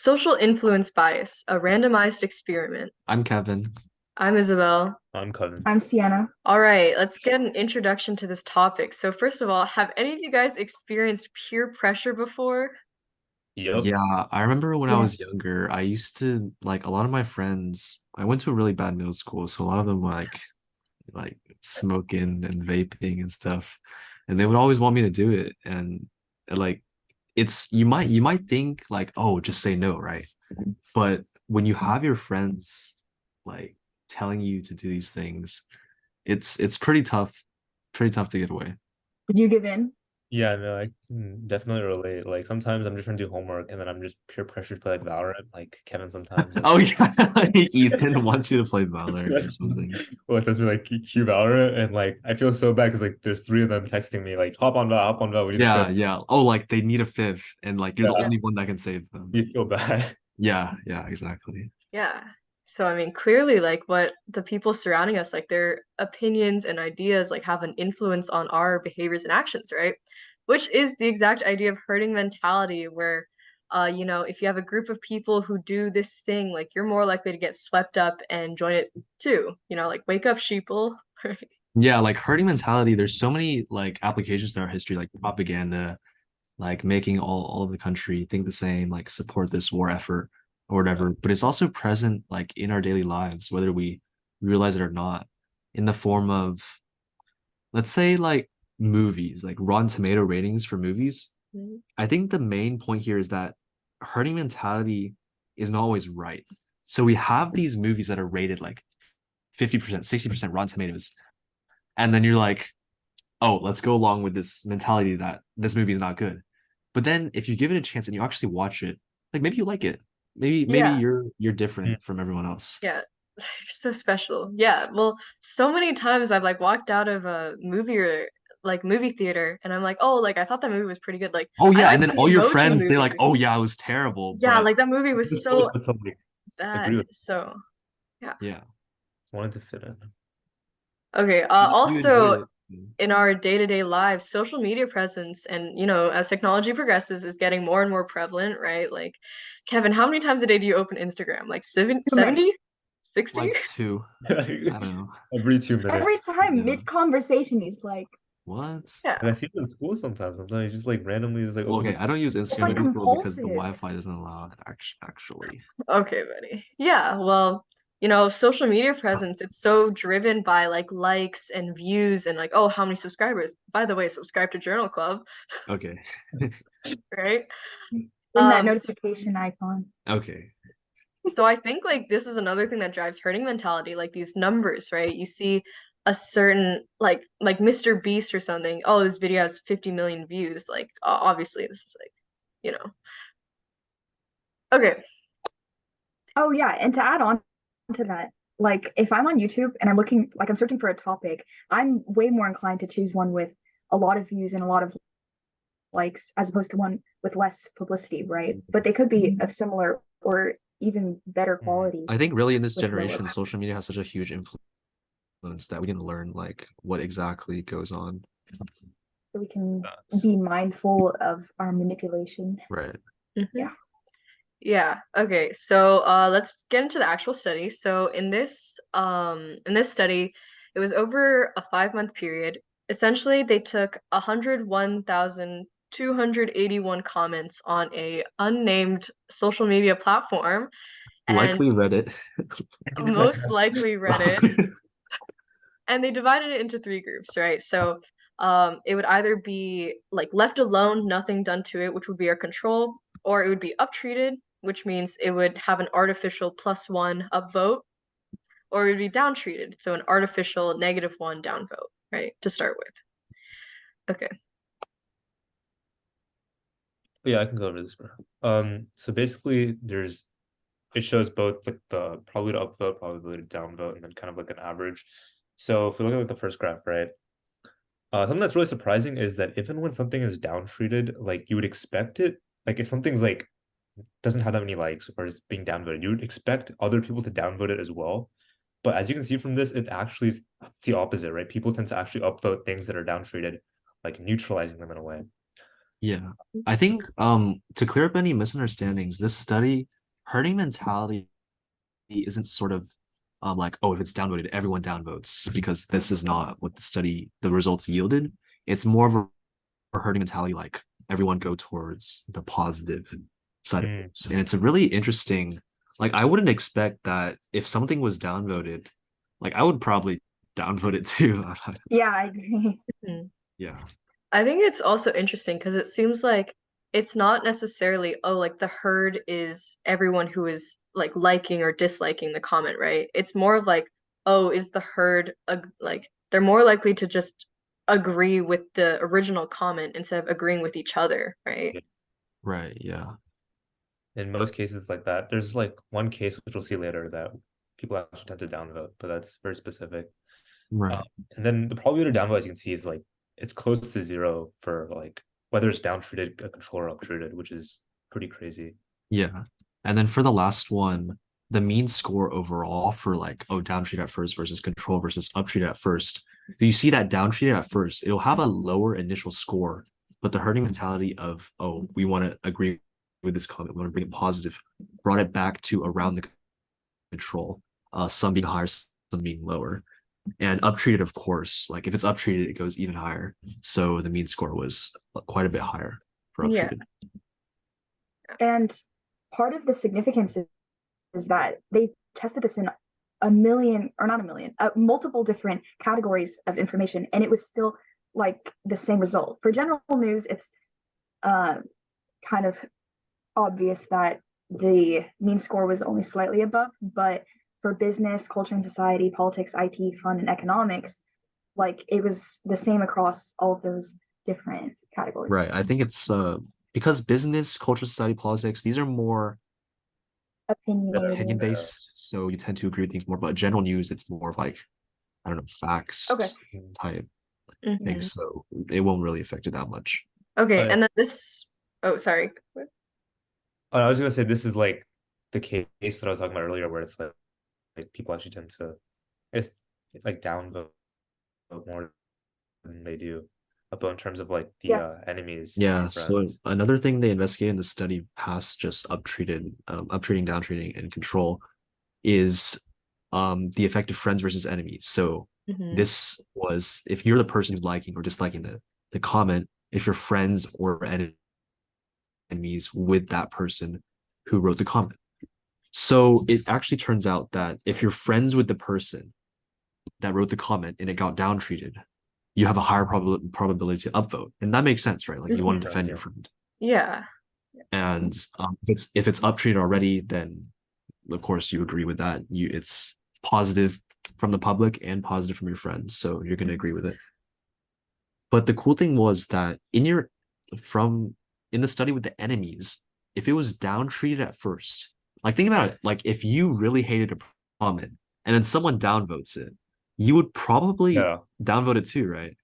Social influence bias, a randomized experiment. I'm Kevin. I'm Isabel. I'm Coven. I'm Sienna. All right, let's get an introduction to this topic. So, first of all, have any of you guys experienced peer pressure before? Yep. Yeah, I remember when I Yeah. was younger, I used to like a lot of my friends. I went to a really bad middle school, so a lot of them were like smoking and vaping and stuff, and they would always want me to do it. And like it's you might think like, oh, just say no, right? But when you have your friends like telling you to do these things, it's pretty tough to get away. Did you give in? Yeah, no, I can definitely relate. Like sometimes I'm just trying to do homework and then I'm just peer pressured to play like Valorant, like Kevin sometimes. Oh yeah, like Ethan wants you to play Valorant or something. Well, it does me like Q Valorant and like I feel so bad because like there's three of them texting me like hop on Val, we need to Yeah, show. yeah. Oh, like they need a fifth, and like you're the Yeah, Yeah. only one that can save them. you feel bad. Yeah, yeah, exactly. Yeah. So, I mean, clearly, like, what the people surrounding us, like, their opinions and ideas, like, have an influence on our behaviors and actions, right? Which is the exact idea of herding mentality, where, if you have a group of people who do this thing, like, you're more likely to get swept up and join it too. Like, wake up, sheeple, right? Yeah, like herding mentality, there's so many like applications in our history, like propaganda, like making all of the country think the same, like support this war effort or whatever. But it's also present like in our daily lives, whether we realize it or not, in the form of, let's say, like movies, like Rotten Tomato ratings for movies. Mhm. I think the main point here is that herding mentality is not always right. So we have these movies that are rated like 50%, 60% Rotten Tomatoes. And then you're like, oh, let's go along with this mentality that this movie is not good. But then if you give it a chance and you actually watch it, like maybe you like it. Maybe Yeah. you're Mm. different from everyone else. Yeah, you're so special. Yeah, well, so many times I've like walked out of a movie or like movie theater and I'm like, oh, like I thought that movie was pretty good. Like Oh I yeah, like and then the all your emoji friends say movie. like, "Oh yeah, it was terrible," Yeah, but like that movie was Just so always to like agree bad. with So yeah. yeah, wanted to fit in. Okay, you enjoyed also it. in our day-to-day lives, social media presence and as technology progresses is getting more and more prevalent, right? Like Kevin, how many times a day do you open Instagram? Like Too many. 70? 60? Like two. I don't know. Every 2 minutes. Every time Yeah. mid-conversation, he's like, What? Yeah. And I feel in school sometimes you just like randomly just like Well, open okay, the I don't use it's Instagram like in school because the compulsive. Wi-Fi doesn't allow it actually. Okay, buddy. Yeah, well, social media presence, it's so driven by like likes and views and like, oh, how many subscribers? By the way, subscribe to Journal Club, Okay. right? In that So, notification icon. Okay. so I think like this is another thing that drives herding mentality, like these numbers, right? You see a certain like Mr. Beast or something. Oh, this video has 50 million views. Like, obviously, this is like, you know. Okay. Oh yeah, and to add on to that, like if I'm on YouTube and I'm looking, like I'm searching for a topic, I'm way more inclined to choose one with a lot of views and a lot of likes as opposed to one with less publicity, right? But they could be of similar or even better Mhm. quality I think really in this with lower. generation, social media has such a huge influence that we can learn like what exactly goes on. So we can Facts. be mindful of our manipulation. Right. Mhm. Yeah. Yeah, okay. So let's get into the actual study. So in this study, it was over a 5-month period. Essentially, they took 101,281 comments on a unnamed social media platform and Likely Reddit. most likely Reddit, and they divided it into three groups, right? So it would either be like left alone, nothing done to it, which would be our control, or it would be uptreated, which means it would have an artificial +1 upvote, or it would be downtreated, so an artificial -1 downvote, right? To start with. Okay. Yeah, I can go over this, bro. So basically it shows both like the probability to upvote, probability to downvote, and then kind of like an average. So if we look at like the first graph, right? Something that's really surprising is that even when something is downtreated, like you would expect it, like if something's like doesn't have that many likes or is being downvoted, you would expect other people to downvote it as well. But as you can see from this, it actually is the opposite, right? People tend to actually upvote things that are downtreated, like neutralizing them in a way. Yeah. I think to clear up any misunderstandings, this study herding mentality isn't sort of like, oh, if it's downvoted, everyone downvotes, because this is not what the results yielded. It's more of a herding mentality, like everyone go towards the positive side of things. And it's a really interesting, like, I wouldn't expect that if something was downvoted, like I would probably downvote it too. Yeah, I agree. Yeah. I think it's also interesting because it seems like it's not necessarily, oh, like the herd is everyone who is like liking or disliking the comment, right? It's more of like, oh, is the herd like they're more likely to just agree with the original comment instead of agreeing with each other, right? Right. Yeah. In most cases like that, there's like one case which we'll see later that people actually tend to downvote, but that's very specific. Right. And then the probability of downvote, as you can see, is like it's close to zero for like whether it's downtreated, a control, or uptreated, which is pretty crazy. Yeah. And then for the last one, the mean score overall for like, oh, downtreated at first versus control versus uptreated at first. If you see that downtreated at first, it'll have a lower initial score, but the herding mentality of, oh, we want to agree with this comment, we want to bring it positive, brought it back to around the control, some being higher, some being lower. And uptreated, of course, like if it's uptreated, it goes even higher. So the mean score was quite a bit higher for Yeah. uptreated. And part of the significance is that they tested this in a million, or not a million, multiple different categories of information, and it was still like the same result. For general news, it's kind of obvious that the mean score was only slightly above, but for business, culture and society, politics, IT, fun, and economics, like it was the same across all of those different categories. Right. I think it's because business, culture, society, politics, these are more Opinionated. opinion based. So you tend to agree with things more, but general news, it's more of like, I don't know, facts Okay. type Mhm. things. So it won't really affect it that much. Okay, yeah. and then oh, sorry. Oh, I was gonna say this is like the case that I was talking about earlier, where it's like people actually tend to, it's like downvote more than they do, but in terms of like the enemies. Yeah. and So friends. another thing they investigated in the study past just uptreated, uptreating, downtreating, and control is the effect of friends versus enemies. So Mhm. this was if you're the person who's liking or disliking the comment, if you're friends or enemies with that person who wrote the comment. So it actually turns out that if you're friends with the person that wrote the comment and it got downtreated, you have a higher probability to upvote. And that makes sense, right? Like you want to defend your friend. Yeah. And if it's uptreated already, then of course you agree with that. It's positive from the public and positive from your friends. So you're going to agree with it. But the cool thing was that in the study with the enemies, if it was downtreated at first, like think about it, like if you really hated a comment and then someone downvotes it, you would probably downvote it too, right?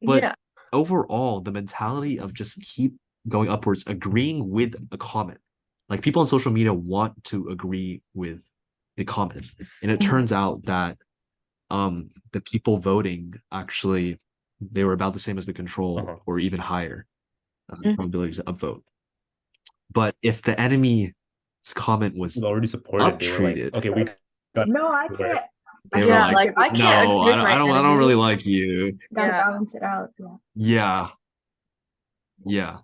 But Yeah. overall, the mentality of just keep going upwards, agreeing with a comment. Like people on social media want to agree with the comment. And it turns out that the people voting actually they were about the same as the control or even higher probabilities to upvote. But if the enemy's comment was already supported, they were like, uptreated, okay, we got No, I can't. they were Yeah, like, like I can't no, agree with my I don't really enemy. like you. Gotta Yeah. balance it out. Yeah. Yeah. Yeah.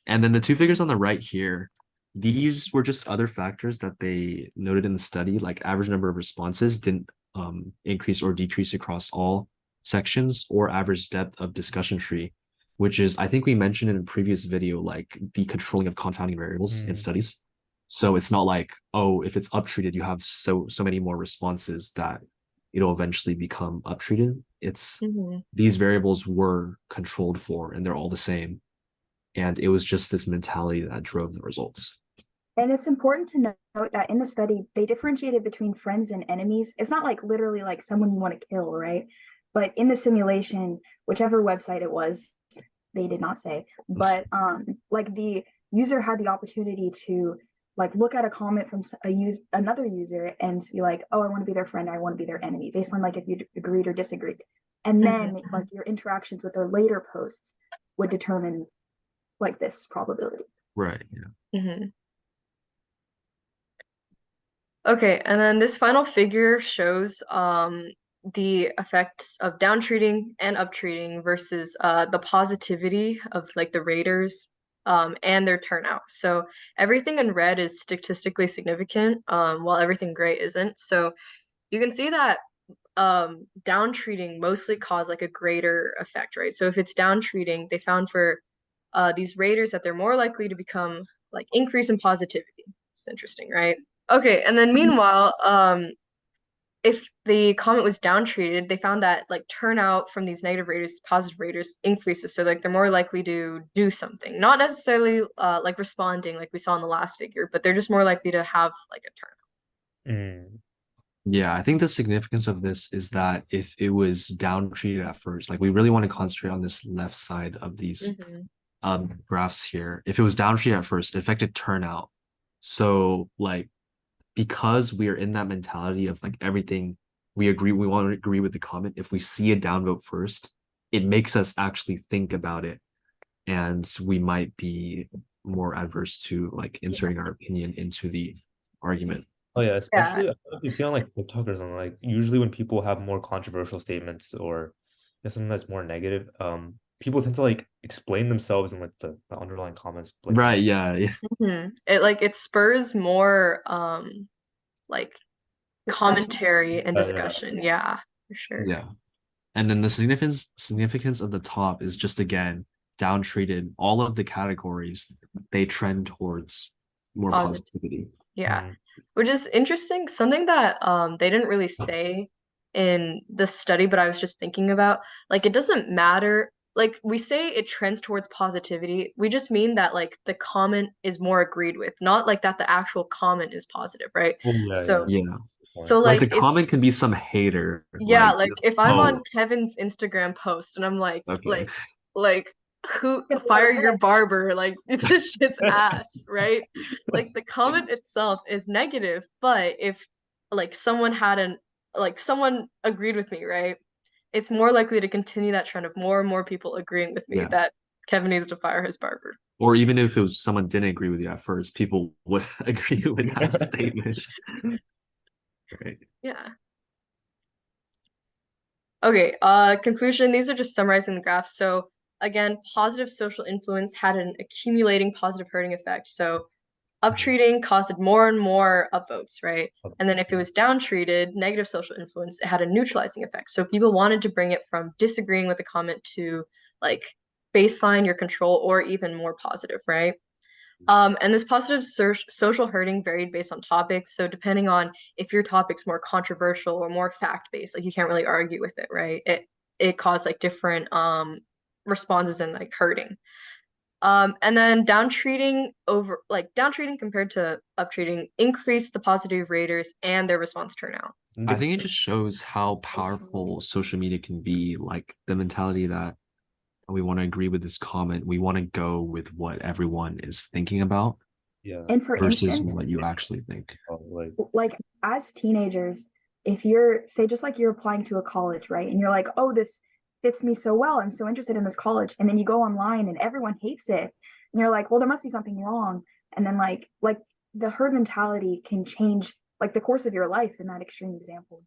And then the two figures on the right here, these were just other factors that they noted in the study, like average number of responses didn't increase or decrease across all sections, or average depth of discussion tree, which is, I think we mentioned in a previous video, like the controlling of confounding variables in studies. So it's not like, oh, if it's uptreated, you have so many more responses that it'll eventually become uptreated. It's these variables were controlled for and they're all the same. And it was just this mentality that drove the results. And it's important to note that in the study, they differentiated between friends and enemies. It's not like literally like someone you want to kill, right? But in the simulation, whichever website it was, they did not say, but like the user had the opportunity to like look at a comment from another user and be like, oh, I want to be their friend, I want to be their enemy, based on like if you agreed or disagreed. And then like your interactions with their later posts would determine like this probability. Right. Yeah. Okay, and then this final figure shows the effects of downtreating and uptreating versus the positivity of like the raters and their turnout. So everything in red is statistically significant, while everything gray isn't. So you can see that downtreating mostly caused like a greater effect, right? So if it's downtreating, they found for these raters that they're more likely to become like increase in positivity. It's interesting, right? Okay, and then meanwhile, if the comment was downtreated, they found that like turnout from these negative raters to positive raters increases. So like they're more likely to do something, not necessarily like responding like we saw in the last figure, but they're just more likely to have like a turnout. Mm. Yeah, I think the significance of this is that if it was down treated at first, like we really want to concentrate on this left side of these graphs here. If it was down treated at first, it affected turnout. So like because we are in that mentality of like everything we want to agree with the comment. If we see a downvote first, it makes us actually think about it, and we might be more adverse to like inserting our opinion into the argument. Oh yeah, Yeah. especially I don't know if you see on like TikTokers and like usually when people have more controversial statements or something that's more negative, people tend to like explain themselves in like the underlying comments. Like Right, yeah, yeah. It spurs more like commentary and yeah. discussion. Yeah, for sure. Yeah. And then the significance of the top is just again down treated all of the categories, they trend towards more Positive. positivity. Yeah. Mm. Which is interesting. Something that they didn't really say in the study, but I was just thinking about, like it doesn't matter. Like we say it trends towards positivity. We just mean that like the comment is more agreed with, not like that the actual comment is positive, right? Oh yeah, So yeah. Yeah. so Like the like if comment can be some hater, yeah, like like just, if I'm on oh, Kevin's Instagram post and I'm okay. like who Get a lot fire of your this. barber, like this shit's ass, right? Like the comment itself is negative, but if like someone agreed with me, right? It's more likely to continue that trend of more and more people agreeing with me Yeah. that Kevin needs to fire his barber. Or even if it was someone didn't agree with you at first, people would agree with that statement. Right. Yeah. Okay, conclusion, these are just summarizing the graphs. So again, positive social influence had an accumulating positive herding effect. So uptreating caused more and more upvotes, right? And then if it was downtreated, negative social influence, it had a neutralizing effect. So people wanted to bring it from disagreeing with the comment to like baseline your control or even more positive, right? And this positive social herding varied based on topics. So depending on if your topic's more controversial or more fact-based, like you can't really argue with it, right? It caused like different responses and like herding. And then downtreating compared to uptreating increased the positive raters and their response turnout. I think it just shows how powerful social media can be, like the mentality that we want to agree with this comment, we want to go with what everyone is thinking about Yeah. And for versus instance, what you actually think. like as teenagers, if you're say just like you're applying to a college, right? And you're like, oh, this fits me so well. I'm so interested in this college. And then you go online and everyone hates it. And you're like, well, there must be something wrong. And then like the herd mentality can change like the course of your life in that extreme example.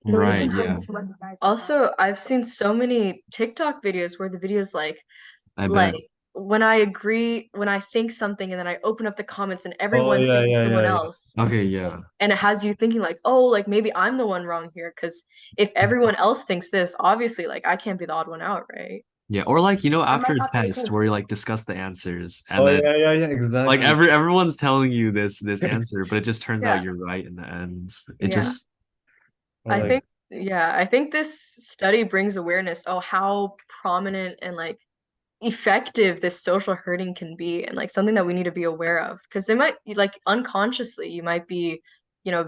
So it is Right, important yeah. to recognize that. Also, I've seen so many TikTok videos where the video's I bet. like when I think something and then I open up the comments and Oh everyone's yeah, thinking yeah, someone yeah, yeah. else. Okay, yeah. And it has you thinking like, oh, like maybe I'm the one wrong here because if everyone else thinks this, obviously like I can't be the odd one out, right? Yeah, or like, That after might a not be the test case. where you like discuss the answers and Oh then yeah, yeah, yeah, like exactly. everyone's telling you this answer, but it just turns Yeah. out you're right in the end. It Yeah. just Or I like, think I think this study brings awareness, oh, how prominent and like effective this social herding can be and like something that we need to be aware of because they might like unconsciously you might be,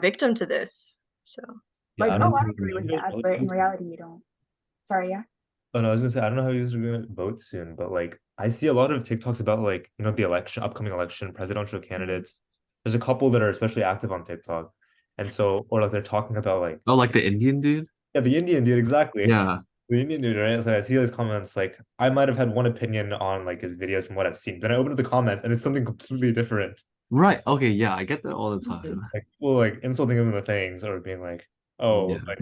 victim to this. So yeah, Like, I oh, don't I know. agree with You guys that, vote but in soon? reality, you don't. Sorry, yeah. Oh no, I was gonna say I don't know how you guys are gonna vote soon, but like I see a lot of TikToks about like the election, upcoming election, presidential candidates. There's a couple that are especially active on TikTok, and so or like they're talking about like oh, like the Indian dude? yeah, the Indian dude exactly. Yeah. The Indian dude, right? So I see those comments like I might have had one opinion on like his videos from what I've seen. Then I open up the comments and it's something completely different. Right. Okay. Yeah, I get that all the Mhm. time. Like people like insulting him in the things or being like, oh, Yeah. like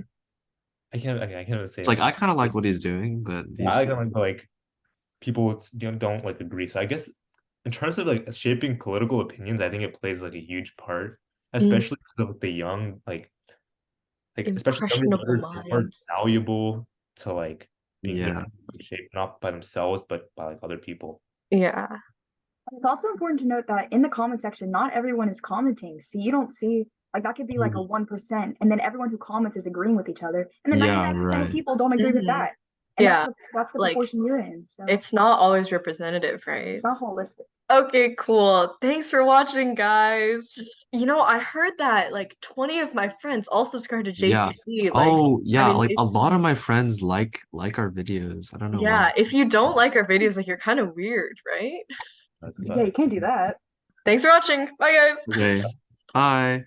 I can't even say It's it. like I kind of like what he's doing, but Yeah, he's I kind of like people don't like agree. So I guess in terms of like shaping political opinions, I think it plays like a huge part, Mm, especially because of the young, like especially younger impressionable voters, they're more minds. valuable to like being their yeah. shaped not by themselves but by like other people. Yeah. It's also important to note that in the comment section, not everyone is commenting. So you don't see like that could be like a 1%, and then everyone who comments is agreeing with each other, and then Yeah, 99% of right. people don't agree with Mhm. that. And Yeah. that's the Like proportion you're in. So it's not always representative, right? it's not holistic. Okay, cool. Thanks for watching, guys. I heard that like 20 of my friends all subscribe to Yeah. JCC. Oh, I'm yeah, in like a lot of JC. my friends like our videos. I don't know why. Yeah, if you don't like our videos, like you're kind of weird, right? That's Yeah, you can't do that. Thanks for watching. Bye, guys. Okay. Bye.